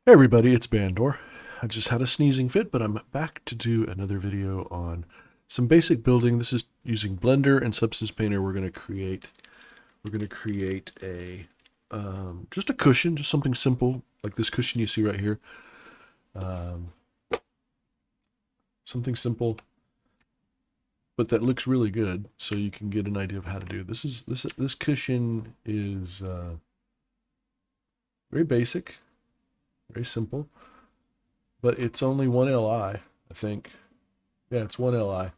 Hey everybody, it's Bandor. I just had a sneezing fit, but I'm back to do another video on some basic building. This is using Blender and Substance Painter. We're gonna create a just a cushion, just something simple like this cushion you see right here. Um, Something simple, but that looks really good, so you can get an idea of how to do it. This cushion is very basic, very simple. But it's only 1 Li, I think. Yeah, it's 1 Li.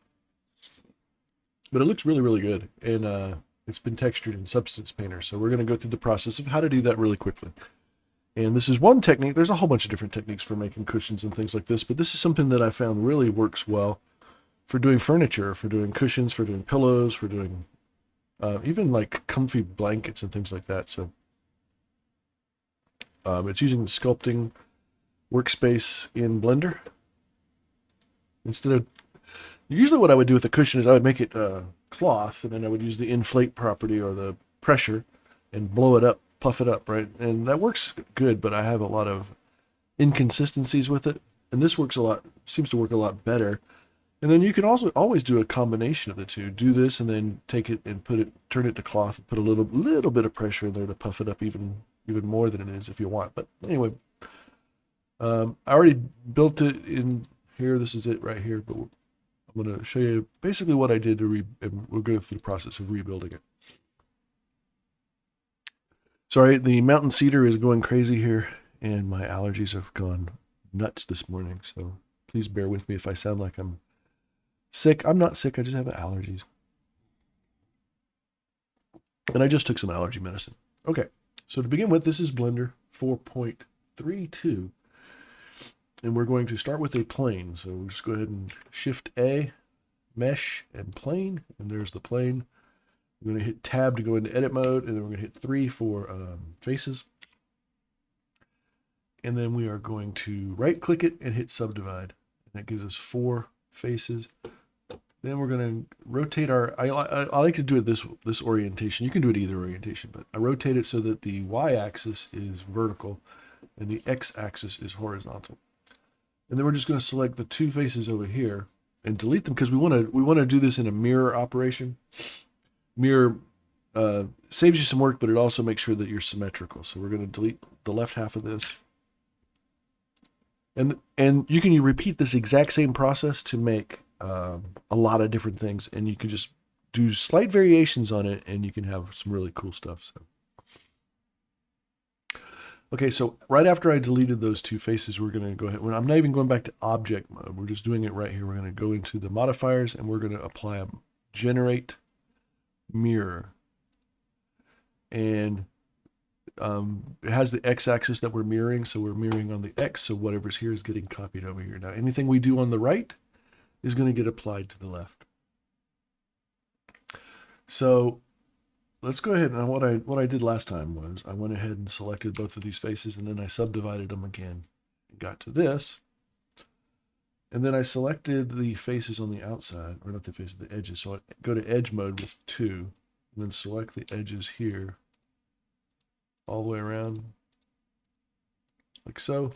But it looks really, really good. And it's been textured in Substance Painter. So we're going to go through the process of how to do that really quickly. And this is one technique. There's a whole bunch of different techniques for making cushions and things like this. But this is something that I found really works well for doing furniture, for doing cushions, for doing pillows, for doing even like comfy blankets and things like that. So it's using the Sculpting workspace in Blender. Instead of Usually what I would do with a cushion is I would make it cloth, and then I would use the inflate property or the pressure and blow it up, puff it up, right? And that works good, but I have a lot of inconsistencies with it. And this seems to work a lot better. And then you can also always do a combination of the two. Do this and then take it and turn it to cloth and put a little bit of pressure in there to puff it up even more than it is if you want. But anyway, I already built it in here. This is it right here, but I'm going to show you basically what I did and we'll go through the process of rebuilding it. Sorry, the mountain cedar is going crazy here, and my allergies have gone nuts this morning, so please bear with me if I sound like I'm sick. I'm not sick, I just have allergies. And I just took some allergy medicine. Okay, so to begin with, this is Blender 4.32. And we're going to start with a plane. So we'll just go ahead and Shift A, Mesh, and Plane. And there's the plane. We're going to hit Tab to go into edit mode. And then we're going to hit 3 for faces. And then we are going to right click it and hit Subdivide. And that gives us 4 faces. Then we're going to rotate I like to do it this orientation. You can do it either orientation, but I rotate it so that the Y-axis is vertical and the X-axis is horizontal. And then we're just going to select the 2 faces over here and delete them because we want to do this in a mirror operation. Mirror saves you some work, but it also makes sure that you're symmetrical. So we're going to delete the left half of this. And you can repeat this exact same process to make a lot of different things, and you can just do slight variations on it, and you can have some really cool stuff. So. Okay, so right after I deleted those 2 faces, we're going to go ahead. I'm not even going back to object mode. We're just doing it right here. We're going to go into the modifiers, and we're going to apply a generate mirror. And it has the x-axis that we're mirroring, so we're mirroring on the x, so whatever's here is getting copied over here. Now, anything we do on the right is going to get applied to the left. So let's go ahead, and what I did last time was I went ahead and selected both of these faces, and then I subdivided them again and got to this. And then I selected the faces on the outside, or not the faces, the edges. So I go to edge mode with 2, and then select the edges here all the way around, like so.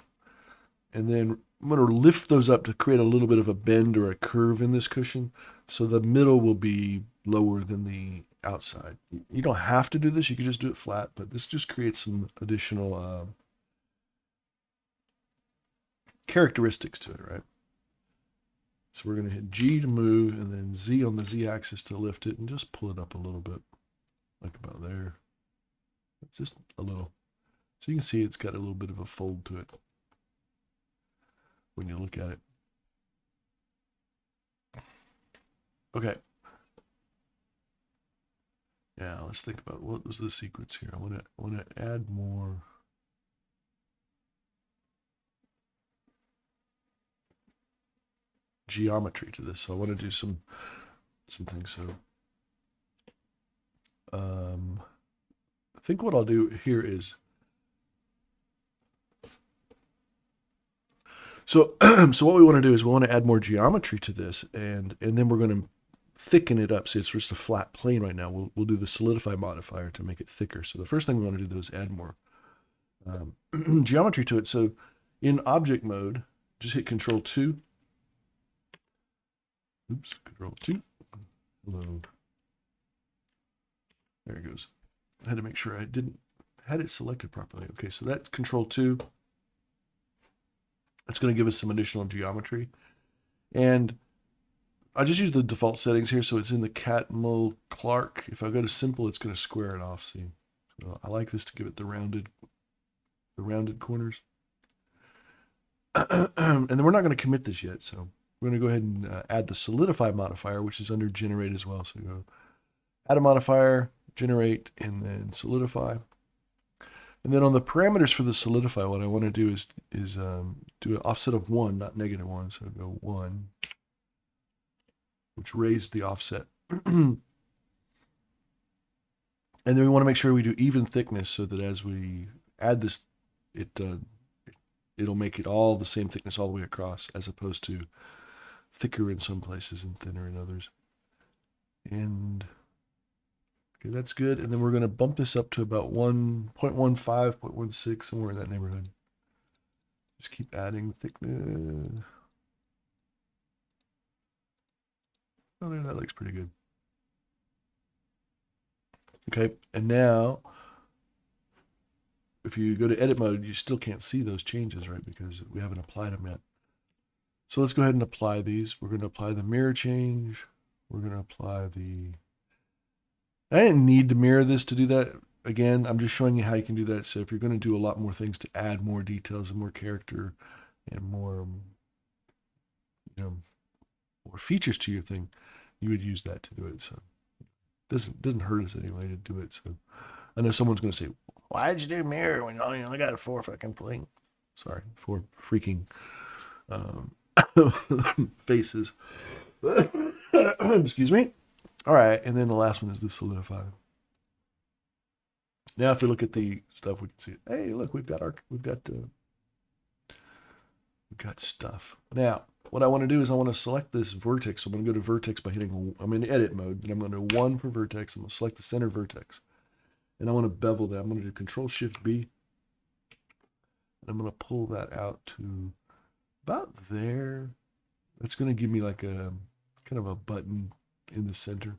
And then I'm going to lift those up to create a little bit of a bend or a curve in this cushion. So the middle will be lower than the outside. You don't have to do this. You can just do it flat, but this just creates some additional characteristics to it, right? So we're going to hit G to move and then Z on the Z axis to lift it and just pull it up a little bit, like about there. It's just a little. So you can see it's got a little bit of a fold to it when you look at it. Okay. Yeah, let's think about what was the sequence here. I want to add more. Geometry to this. So I want to do some things. So I think what I'll do here is so what we want to do is we want to add more geometry to this, and then we're going to thicken it up. So it's just a flat plane right now. We'll do the solidify modifier to make it thicker. So the first thing we want to do though is add more geometry to it. So In object mode, just hit Control 2. Oops, Control 2. Load. There it goes. I had to make sure I had it selected properly. Okay, so that's Control 2. That's going to give us some additional geometry. And I just use the default settings here, so it's in the Catmull Clark. If I go to simple, it's going to square it off. See, so I like this to give it the rounded corners. And then we're not going to commit this yet, so we're going to go ahead and add the solidify modifier, which is under generate as well. So go add a modifier, generate, and then solidify. And then on the parameters for the solidify, what I want to do is do an offset of 1, not -1. So go 1, which raised the offset. And then we want to make sure we do even thickness so that as we add this, it'll make it all the same thickness all the way across, as opposed to thicker in some places and thinner in others. And okay, that's good. And then we're going to bump this up to about 1.15, 0.16, somewhere in that neighborhood. Just keep adding thickness. Oh, there, that looks pretty good. Okay, and now, if you go to edit mode, you still can't see those changes, right? Because we haven't applied them yet. So let's go ahead and apply these. We're going to apply the mirror change. We're going to apply the... I didn't need to mirror this to do that. Again, I'm just showing you how you can do that. So if you're going to do a lot more things to add more details and more character and more, more features to your thing, you would use that to do it. So it doesn't hurt us anyway to do it. So I know someone's going to say, why'd you do mirror when you only got 4 fucking bling? Sorry, 4 freaking faces. Excuse me. All right, and then the last one is the solidify. Now, if we look at the stuff, we can see, hey, look, we've got stuff. Now, what I want to do is I want to select this vertex. So I'm going to go to vertex by hitting, I'm in edit mode, and I'm going to 1 for vertex. I'm going to select the center vertex, and I want to bevel that. I'm going to do Control-Shift-B, and I'm going to pull that out to about there. That's going to give me like a kind of a button in the center.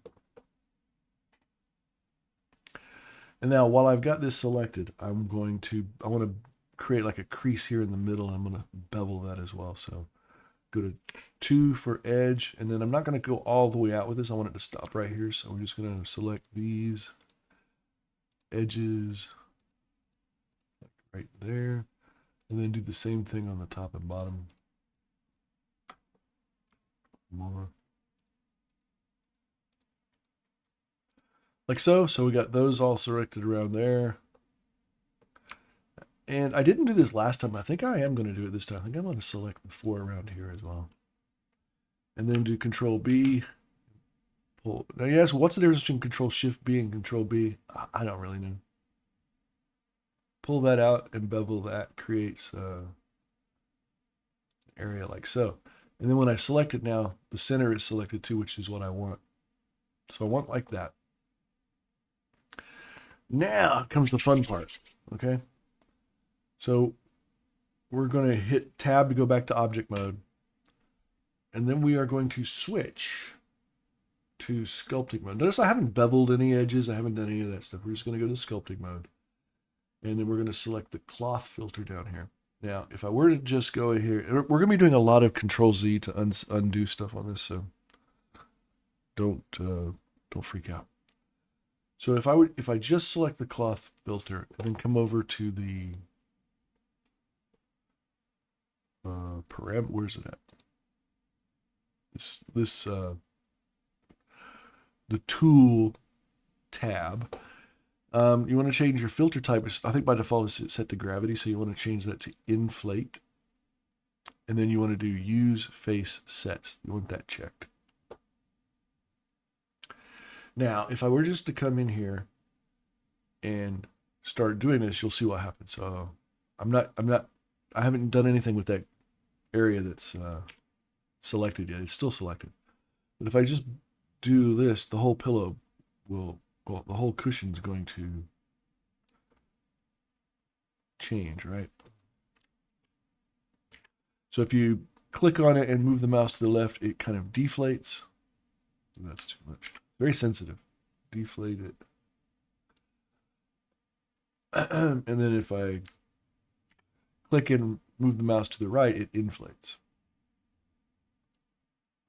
And now while I've got this selected, I want to create like a crease here in the middle. I'm going to bevel that as well. So go to 2 for edge, and then I'm not going to go all the way out with this. I want it to stop right here. So we're just going to select these edges right there, and then do the same thing on the top and bottom. More. Like so. So we got those all selected around there. And I didn't do this last time. I think I am going to do it this time. I think I'm going to select the 4 around here as well. And then do Control-B. Pull. Now, yes, what's the difference between Control-Shift-B and Control-B? I don't really know. Pull that out and bevel that. Creates an area like so. And then when I select it now, the center is selected too, which is what I want. So I want like that. Now comes the fun part, okay? So we're going to hit tab to go back to object mode. And then we are going to switch to sculpting mode. Notice I haven't beveled any edges. I haven't done any of that stuff. We're just going to go to sculpting mode. And then we're going to select the cloth filter down here. Now, if I were to just go here, we're going to be doing a lot of Control-Z to undo stuff on this, so don't freak out. So if I just select the cloth filter and then come over to the where's it at? The tool tab. You want to change your filter type. I think by default it's set to gravity, so you want to change that to inflate. And then you want to do use face sets. You want that checked. Now, if I were just to come in here and start doing this, you'll see what happens. So I haven't done anything with that area that's selected yet. It's still selected. But if I just do this, the whole pillow will, well, the whole cushion's going to change, right? So if you click on it and move the mouse to the left, it kind of deflates. That's too much. Very sensitive. Deflate it. And then if I click and move the mouse to the right, it inflates.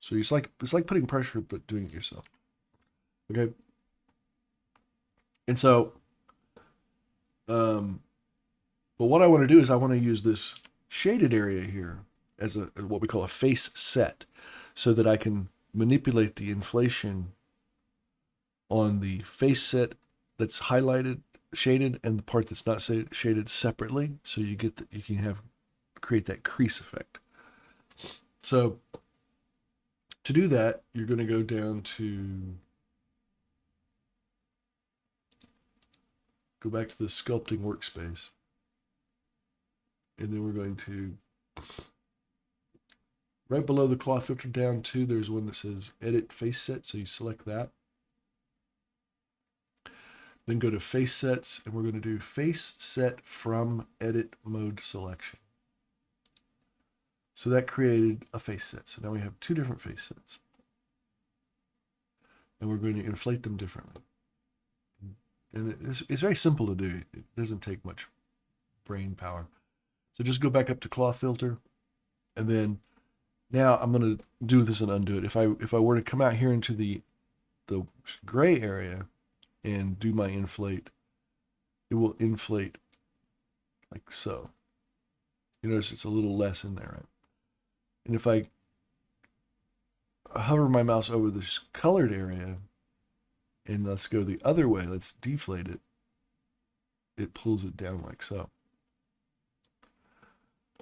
So it's like putting pressure, but doing it yourself. Okay. And so, but what I want to do is I want to use this shaded area here as what we call a face set, so that I can manipulate the inflation on the face set that's highlighted, shaded, and the part that's not shaded separately, so you get that you can create that crease effect. So to do that, you're going to go down to go back to the sculpting workspace, and then we're going to right below the cloth filter down to, there's one that says edit face set, so you select that. Then go to face sets, and we're going to do face set from edit mode selection. So that created a face set. So now we have two different face sets. And we're going to inflate them differently. And it's very simple to do. It doesn't take much brain power. So just go back up to cloth filter, and then now I'm going to do this and undo it. If I were to come out here into the gray area and do my inflate, it will inflate like so. You notice it's a little less in there, right? And if I hover my mouse over this colored area, and let's go the other way, let's deflate it, it pulls it down like so.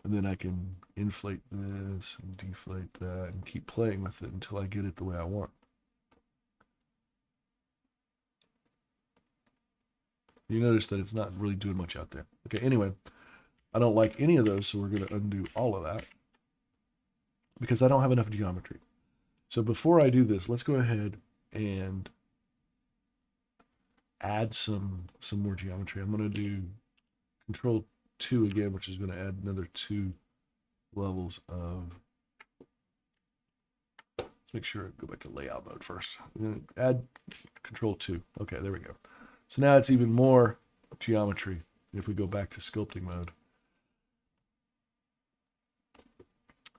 And then I can inflate this and deflate that and keep playing with it until I get it the way I want. You notice that it's not really doing much out there. Okay, anyway, I don't like any of those, so we're going to undo all of that because I don't have enough geometry. So before I do this, let's go ahead and add some more geometry. I'm going to do Control 2 again, which is going to add another 2 levels of. Let's make sure I go back to layout mode first. I'm going to add Control 2. Okay, there we go. So now it's even more geometry if we go back to sculpting mode.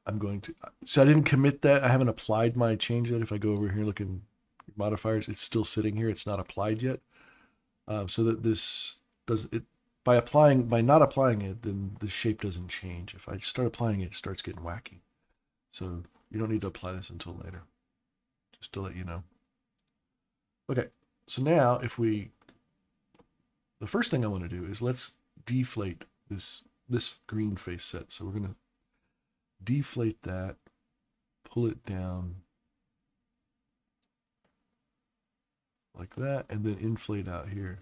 I'm going to, so I didn't commit that. I haven't applied my change yet. If I go over here, look in modifiers, it's still sitting here. It's not applied yet. So that this does it by not applying it, then the shape doesn't change. If I start applying it, it starts getting wacky. So you don't need to apply this until later, just to let you know. Okay, so now the first thing I want to do is let's deflate this green face set. So we're going to deflate that, pull it down like that, and then inflate out here.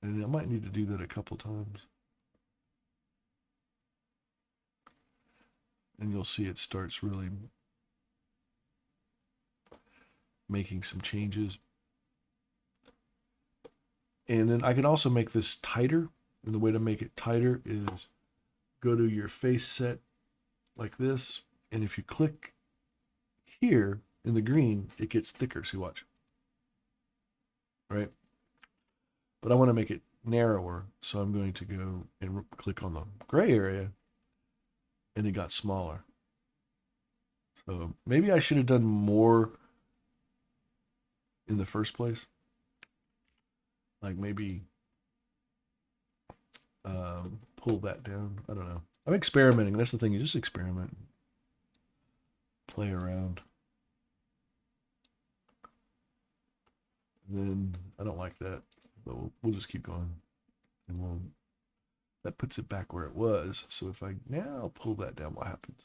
And I might need to do that a couple times. And you'll see it starts really making some changes. And then I can also make this tighter. And the way to make it tighter is go to your face set like this. And if you click here in the green, it gets thicker. See, watch. Right? But I want to make it narrower. So I'm going to go and click on the gray area. And it got smaller. So maybe I should have done more in the first place. Like maybe pull that down. I don't know. I'm experimenting. That's the thing. You just experiment. Play around. And then I don't like that. But we'll just keep going. And that puts it back where it was. So if I now pull that down, what happens?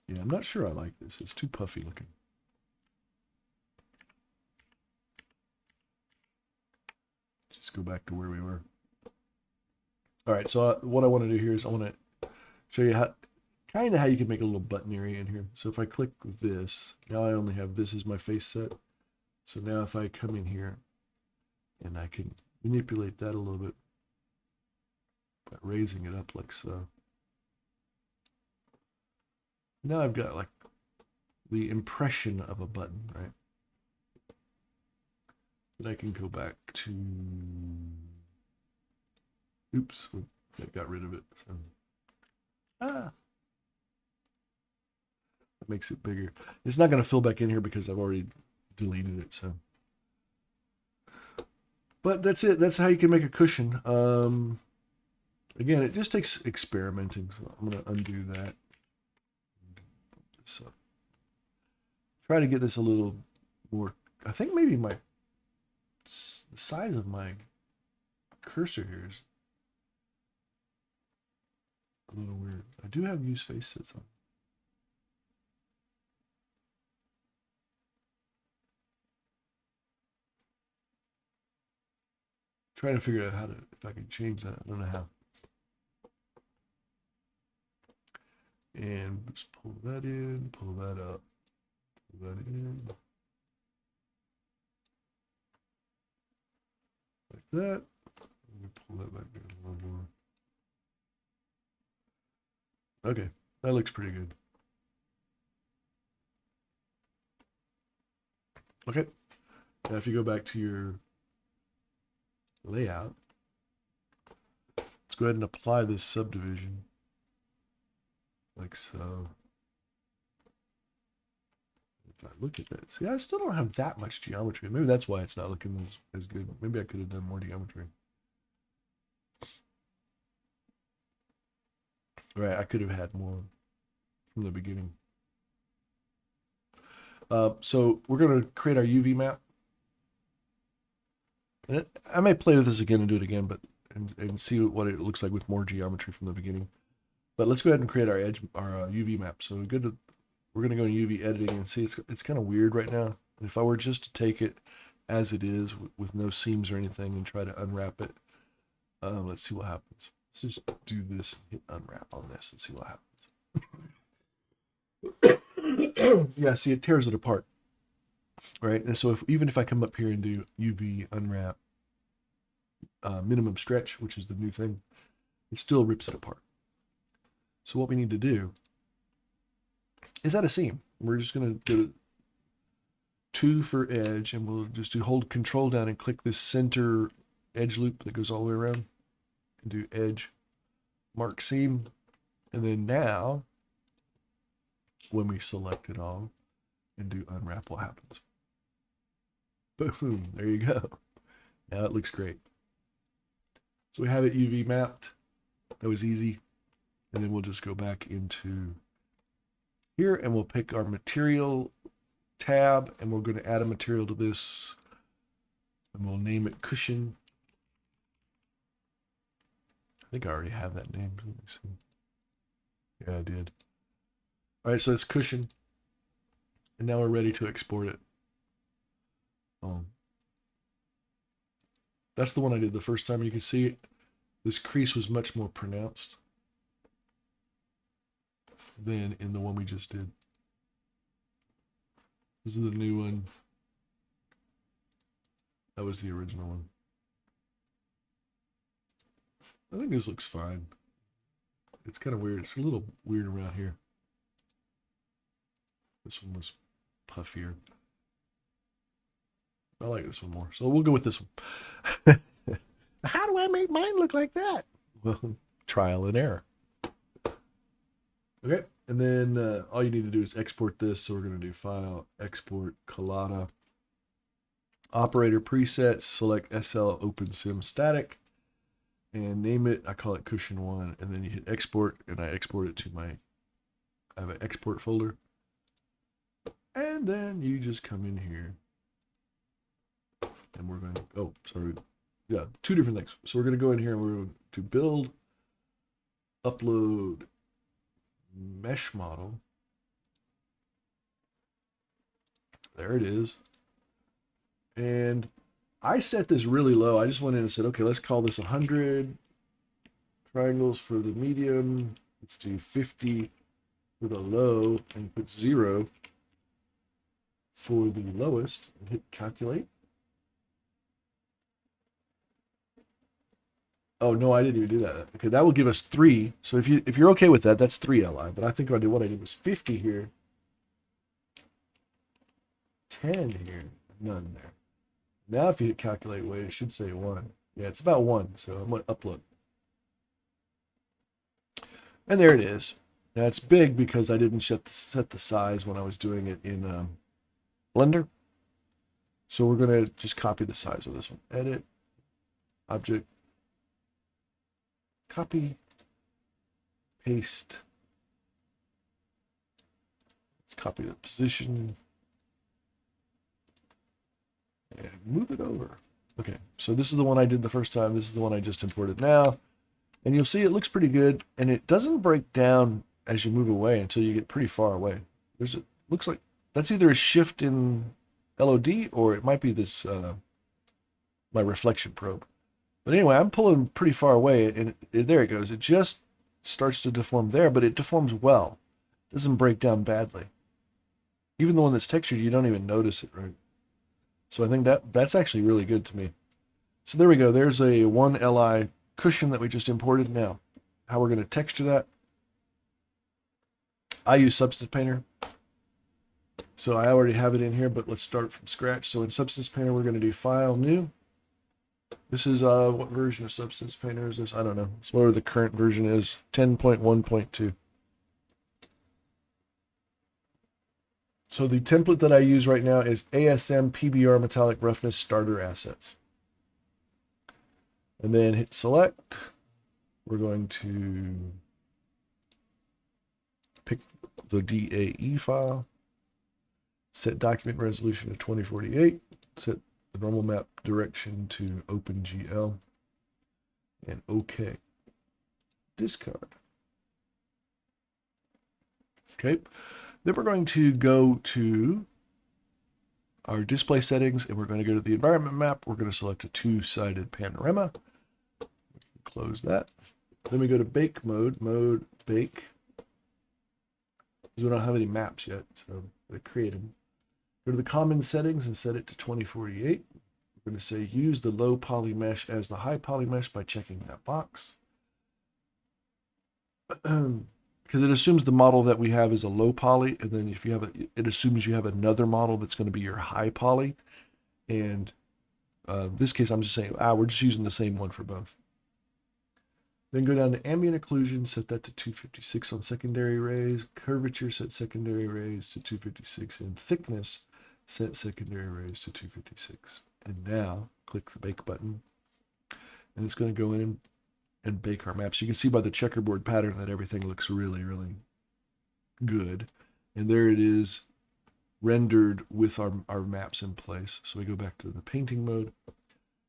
Yeah, I'm not sure I like this. It's too puffy looking. Just go back to where we were. All right, so what I want to do here is I want to show you how you can make a little button area in here. So if I click this, now I only have this as my face set. So now if I come in here And I can manipulate that a little bit by raising it up like so. Now I've got like the impression of a button, right? Then I can go back to, oops, I got rid of it. So. That makes it bigger. It's not going to fill back in here because I've already deleted it. So, but that's it. That's how you can make a cushion. Again, it just takes experimenting. So I'm going to undo that. So, try to get this a little more. I think maybe the size of my cursor here is a little weird. I do have use face sets on. Trying to figure out how to, if I can change that. I don't know how. And just pull that in, pull that up, pull that in. Like that. Let me pull that back in a little more. Okay, that looks pretty good. Okay, now if you go back to your layout, let's go ahead and apply this subdivision like so. If I look at that, see, I still don't have that much geometry. Maybe that's why it's not looking as good. Maybe I could have done more geometry. Right, I could have had more from the beginning. So we're going to create our UV map. And I may play with this again and do it again, but and see what it looks like with more geometry from the beginning. But let's go ahead and create our UV map. So we're going to go in UV editing and see it's kind of weird right now. If I were just to take it as it is with no seams or anything and try to unwrap it, let's see what happens. Let's just do this and hit unwrap on this and see what happens. Yeah, see, it tears it apart. Right, and so even if I come up here and do UV unwrap minimum stretch, which is the new thing, it still rips it apart. So what we need to do is add a seam. We're just going to do 2 for edge, and we'll just hold control down and click this center edge loop that goes all the way around, and do edge, mark seam, and then now when we select it all and do unwrap, what happens? Boom, there you go. Now it looks great. So we have it UV mapped. That was easy. And then we'll just go back into here and we'll pick our material tab and we're going to add a material to this. And we'll name it cushion. I think I already have that name. Let me see. Yeah, I did. All right, so it's cushion. And now we're ready to export it. That's the one I did the first time. You can see this crease was much more pronounced than in the one we just did. This is the new one. That was the original one. I think this looks fine. It's kind of weird. It's a little weird around here. This one was puffier. I like this one more. So we'll go with this one. How do I make mine look like that? Well, trial and error. Okay. And then all you need to do is export this. So we're going to do File, Export, Collada. Operator presets, select SL OpenSim static. And name it, I call it Cushion 1. And then you hit Export, and I export it to I have an export folder. And then you just come in here. And we're going to, oh, sorry. Yeah, 2 different things. So we're going to go in here and we're going to build, upload mesh model. There it is. And I set this really low. I just went in and said, okay, let's call this 100 triangles for the medium. Let's do 50 for the low and put 0 for the lowest and hit calculate. Oh no, I didn't even do that. Okay, that will give us 3. So if you're okay with that, that's 3 Li. But I think what I did was 50 here, 10 here, none there. Now if you hit calculate weight, it should say 1. Yeah, it's about 1. So I'm going to upload. And there it is. Now it's big because I didn't set the size when I was doing it in Blender. So we're going to just copy the size of this one. Edit, object, copy, paste. Let's copy the position and move it over. Okay, so this is the one I did the first time. This is the one I just imported now. And you'll see it looks pretty good, and it doesn't break down as you move away until you get pretty far away. Looks like that's either a shift in LOD or it might be this my reflection probe. But anyway, I'm pulling pretty far away, and there it goes. It just starts to deform there, but it deforms well. It doesn't break down badly. Even the one that's textured, you don't even notice it, right? So I think that's actually really good to me. So there we go. There's a 1 Li cushion that we just imported. Now, how we're going to texture that. I use Substance Painter. So I already have it in here, but let's start from scratch. So in Substance Painter, we're going to do File, New. This is, what version of Substance Painter is this? I don't know. It's whatever the current version is, 10.1.2. So the template that I use right now is ASM PBR Metallic Roughness Starter Assets. And then hit select. We're going to pick the DAE file. Set document resolution to 2048. Set the normal map direction to OpenGL. And OK. Discard. Okay. Then we're going to go to our display settings, and we're going to go to the environment map. We're going to select a 2-sided panorama. Close that. Then we go to bake mode, bake. Because we don't have any maps yet, so we create them. Go to the common settings and set it to 2048. We're going to say use the low poly mesh as the high poly mesh by checking that box. Because it assumes the model that we have is a low poly, and then if you have it assumes you have another model that's going to be your high poly. And in this case, I'm just saying, we're just using the same one for both. Then go down to ambient occlusion, set that to 256 on secondary rays. Curvature, set secondary rays to 256. And thickness, set secondary rays to 256. And now, click the bake button. And it's going to go in and bake our maps. You can see by the checkerboard pattern that everything looks really, really good. And there it is, rendered with our maps in place. So we go back to the painting mode.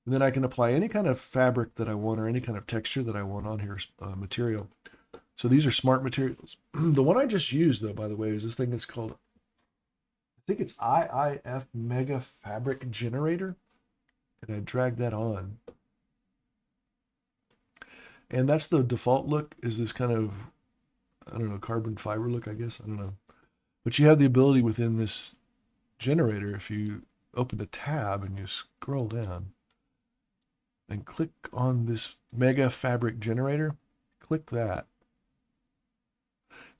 And then I can apply any kind of fabric that I want or any kind of texture that I want on here, material. So these are smart materials. The one I just used, though, by the way, is this thing that's called, I think it's IIF Mega Fabric Generator. And I drag that on. And that's the default look, is this kind of, I don't know, carbon fiber look, I guess. I don't know. But you have the ability within this generator, if you open the tab and you scroll down, and click on this Mega Fabric Generator, click that.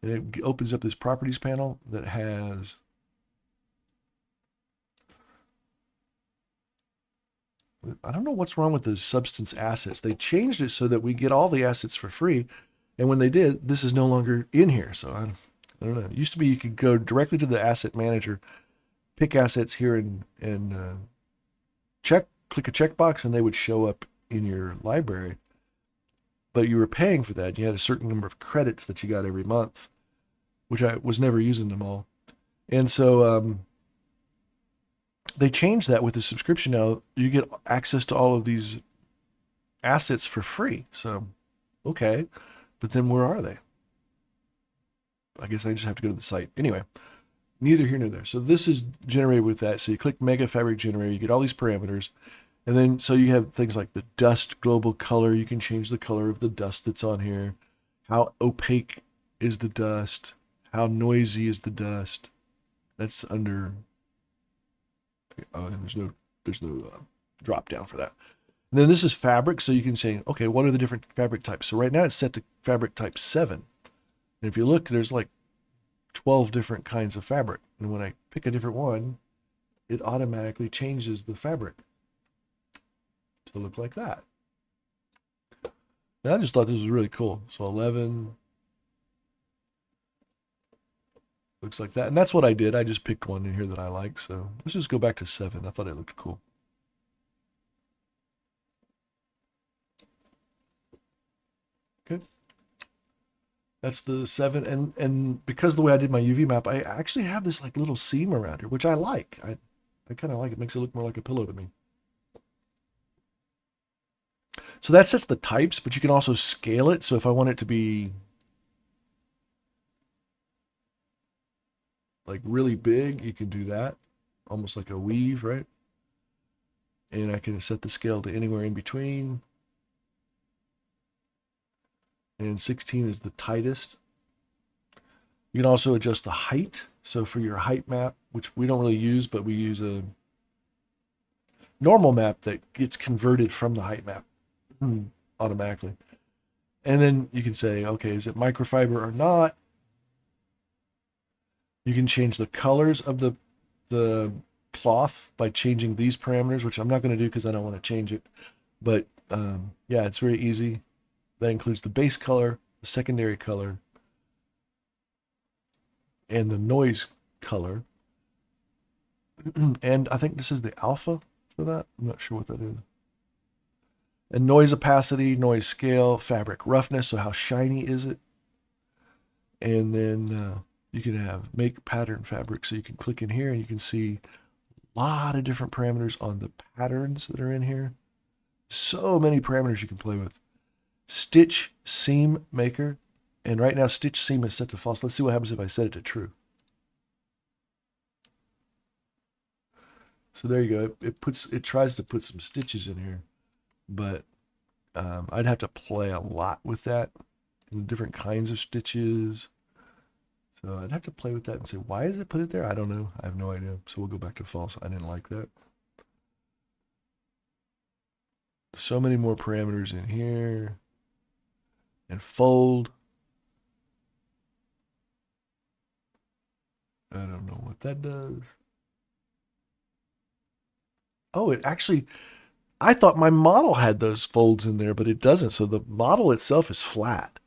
And it opens up this properties panel that has I don't know what's wrong with the substance assets. They changed it so that we get all the assets for free. And when they did, this is no longer in here. So I don't know. It used to be you could go directly to the asset manager, pick assets here and click a checkbox, and they would show up in your library. But you were paying for that. You had a certain number of credits that you got every month, which I was never using them all. And so they changed that with the subscription. Now you get access to all of these assets for free. So, okay, but then where are they? I guess I just have to go to the site. Anyway, neither here nor there. So this is generated with that. So you click Mega Fabric Generator, you get all these parameters. And then, so you have things like the dust global color. You can change the color of the dust that's on here. How opaque is the dust? How noisy is the dust? That's under, and there's no drop down for that. And then this is fabric, so you can say, okay, what are the different fabric types? So right now it's set to fabric type 7. And if you look, there's like 12 different kinds of fabric. And when I pick a different one, it automatically changes the fabric to look like that. And I just thought this was really cool. So 11 looks like that. And that's what I did. I just picked one in here that I like. So let's just go back to 7. I thought it looked cool. Okay. That's the 7. And because of the way I did my UV map, I actually have this like little seam around here, which I like. I kind of like it. Makes it look more like a pillow to me. So that sets the types, but you can also scale it. So if I want it to be like really big, you can do that. Almost like a weave, right? And I can set the scale to anywhere in between. And 16 is the tightest. You can also adjust the height. So for your height map, which we don't really use, but we use a normal map that gets converted from the height map automatically. And then you can say, okay, is it microfiber or not? You can change the colors of the cloth by changing these parameters, which I'm not going to do because I don't want to change it. But yeah, it's very easy. That includes the base color, the secondary color, and the noise color. And I think this is the alpha for that. I'm not sure what that is. And noise opacity, noise scale, fabric roughness, so how shiny is it? And then you can have make pattern fabric, so you can click in here and you can see a lot of different parameters on the patterns that are in here. So many parameters you can play with. Stitch seam maker, and right now stitch seam is set to false. Let's see what happens if I set it to true. So there you go. It tries to put some stitches in here, but I'd have to play a lot with that and different kinds of stitches. So I'd have to play with that and say, why does it put it there? I don't know. I have no idea. So we'll go back to false. I didn't like that. So many more parameters in here. And fold. I don't know what that does. Oh, it actually, I thought my model had those folds in there, but it doesn't. So the model itself is flat.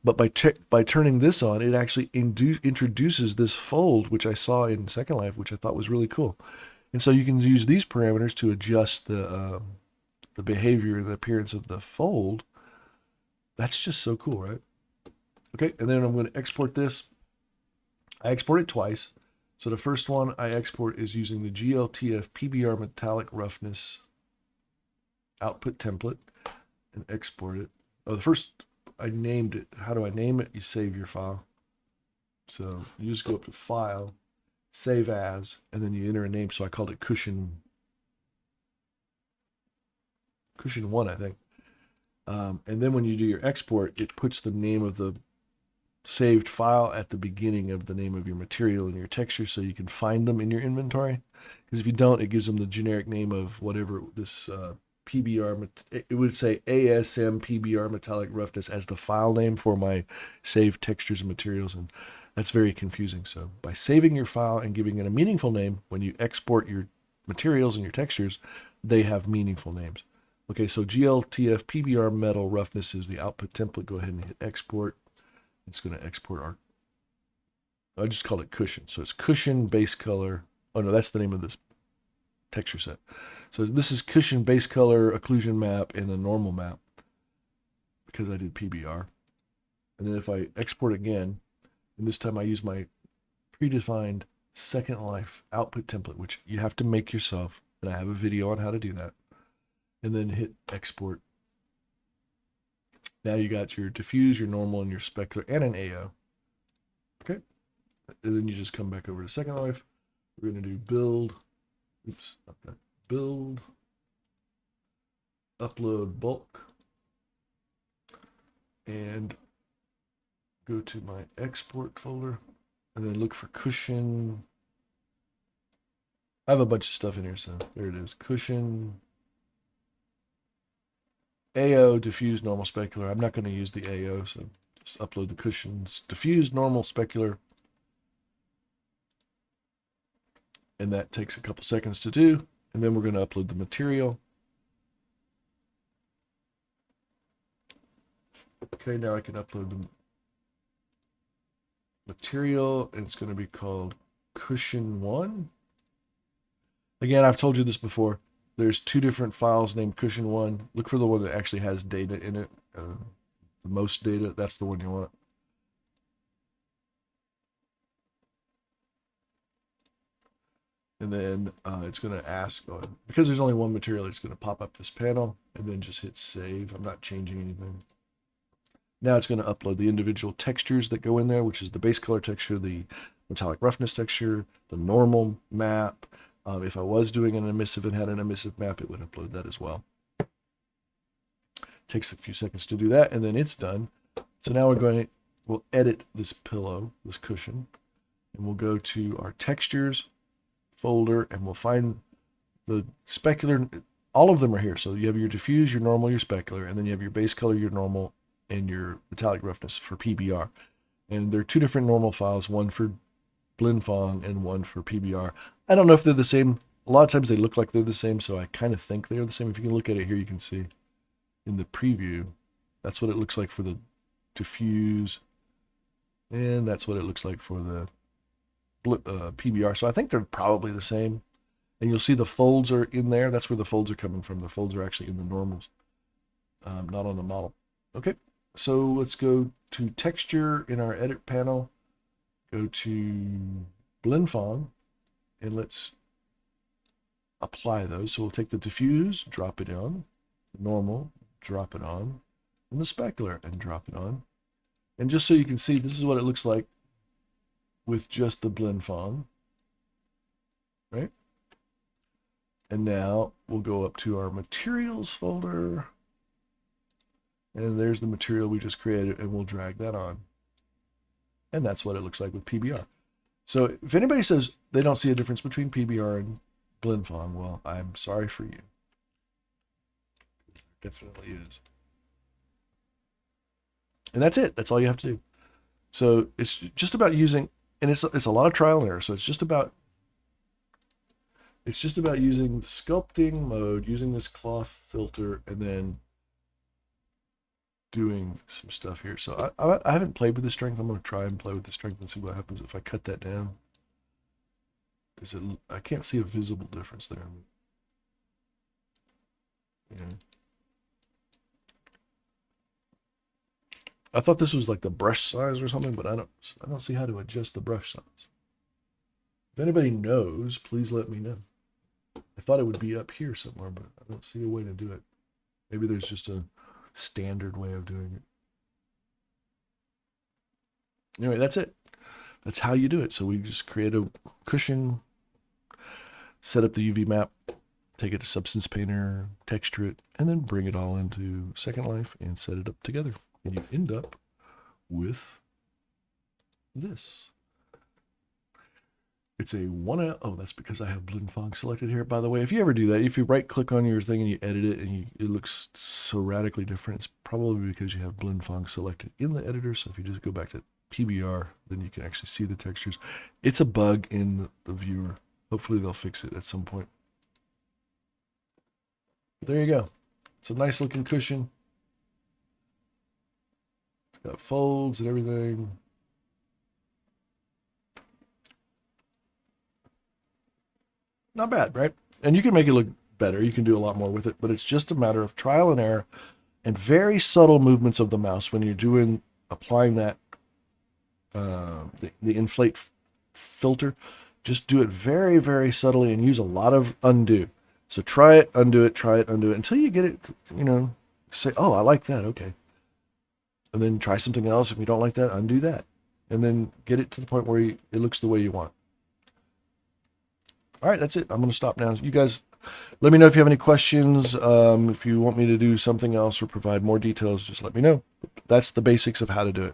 But by turning this on, it actually introduces this fold, which I saw in Second Life, which I thought was really cool. And so you can use these parameters to adjust the behavior, the appearance of the fold. That's just so cool, right? Okay, and then I'm going to export this. I export it twice. So the first one I export is using the GLTF PBR metallic roughness output template and export it. Oh, the first I named it. How do I name it? You save your file. So you just go up to File, Save As, and then you enter a name. So I called it Cushion 1, I think. And then when you do your export, it puts the name of the saved file at the beginning of the name of your material and your texture so you can find them in your inventory. Because if you don't, it gives them the generic name of whatever this PBR, it would say ASM PBR metallic roughness as the file name for my saved textures and materials, and that's very confusing. So by saving your file and giving it a meaningful name, when you export your materials and your textures, they have meaningful names. Okay, so GLTF PBR metal roughness is the output template. Go ahead and hit export. It's going to export I just called it cushion. So it's cushion base color. Oh no, that's the name of this texture set. So this is cushion base color, occlusion map, and a normal map because I did PBR. And then if I export again, and this time I use my predefined Second Life output template, which you have to make yourself, and I have a video on how to do that. And then hit export. Now you got your diffuse, your normal, and your specular, and an AO. Okay. And then you just come back over to Second Life. We're going to do build. Oops, not that. Build. Upload bulk. And go to my export folder. And then look for cushion. I have a bunch of stuff in here, so there it is. Cushion. AO, diffuse, normal, specular. I'm not going to use the AO, so just upload the cushions. Diffuse, normal, specular. And that takes a couple seconds to do. And then we're going to upload the material. Okay, now I can upload the material, and it's going to be called Cushion 1. Again, I've told you this before. There's two different files named Cushion 1. Look for the one that actually has data in it. The most data, that's the one you want. And then it's going to ask, because there's only one material, it's going to pop up this panel, and then just hit save. I'm not changing anything. Now it's going to upload the individual textures that go in there, which is the base color texture, the metallic roughness texture, the normal map. If I was doing an emissive and had an emissive map, it would upload that as well. Takes a few seconds to do that, and then it's done. So now we'll edit this pillow, this cushion, and we'll go to our textures folder, and we'll find the specular. All of them are here. So you have your diffuse, your normal, your specular, and then you have your base color, your normal, and your metallic roughness for PBR. And there are two different normal files, one for Blinn-Phong and one for PBR. I don't know if they're the same. A lot of times they look like they're the same, so I kind of think they're the same. If you can look at it here, you can see in the preview, that's what it looks like for the diffuse, and that's what it looks like for the PBR. So I think they're probably the same. And you'll see the folds are in there. That's where the folds are coming from. The folds are actually in the normals, not on the model. Okay, so let's go to texture in our edit panel. Go to Blinn-Phong, and let's apply those. So we'll take the diffuse, drop it on, normal, drop it on, and the specular, and drop it on. And just so you can see, this is what it looks like with just the Blinn-Phong, right? And now we'll go up to our materials folder, and there's the material we just created, and we'll drag that on. And that's what it looks like with PBR. So if anybody says they don't see a difference between PBR and Blinn-Phong, well, I'm sorry for you. There definitely is. And that's it. That's all you have to do. So it's just about using, and it's a lot of trial and error. So it's just about using the sculpting mode, using this cloth filter, and then doing some stuff here. So I haven't played with the strength. I'm going to try and play with the strength and see what happens if I cut that down. I can't see a visible difference there. Yeah. I thought this was like the brush size or something, but I don't see how to adjust the brush size. If anybody knows, please let me know. I thought it would be up here somewhere, but I don't see a way to do it. Maybe there's just a standard way of doing it. Anyway, that's it. That's how you do it. So we just create a cushion, set up the UV map, take it to Substance Painter, texture it, and then bring it all into Second Life and set it up together. And you end up with this. It's a 1L. Oh, that's because I have Blinn-Phong selected here. By the way, if you ever do that, if you right click on your thing and you edit it and it looks so radically different, it's probably because you have Blinn-Phong selected in the editor. So if you just go back to PBR, then you can actually see the textures. It's a bug in the viewer. Hopefully they'll fix it at some point. But there you go. It's a nice looking cushion. It's got folds and everything. Not bad, right? And you can make it look better. You can do a lot more with it, but it's just a matter of trial and error and very subtle movements of the mouse when you're applying that, the inflate filter. Just do it very, very subtly and use a lot of undo. So try it, undo it, until you get it, say, oh, I like that, okay. And then try something else. If you don't like that, undo that. And then get it to the point where it looks the way you want. All right, that's it. I'm going to stop now. You guys, let me know if you have any questions. If you want me to do something else or provide more details, just let me know. That's the basics of how to do it.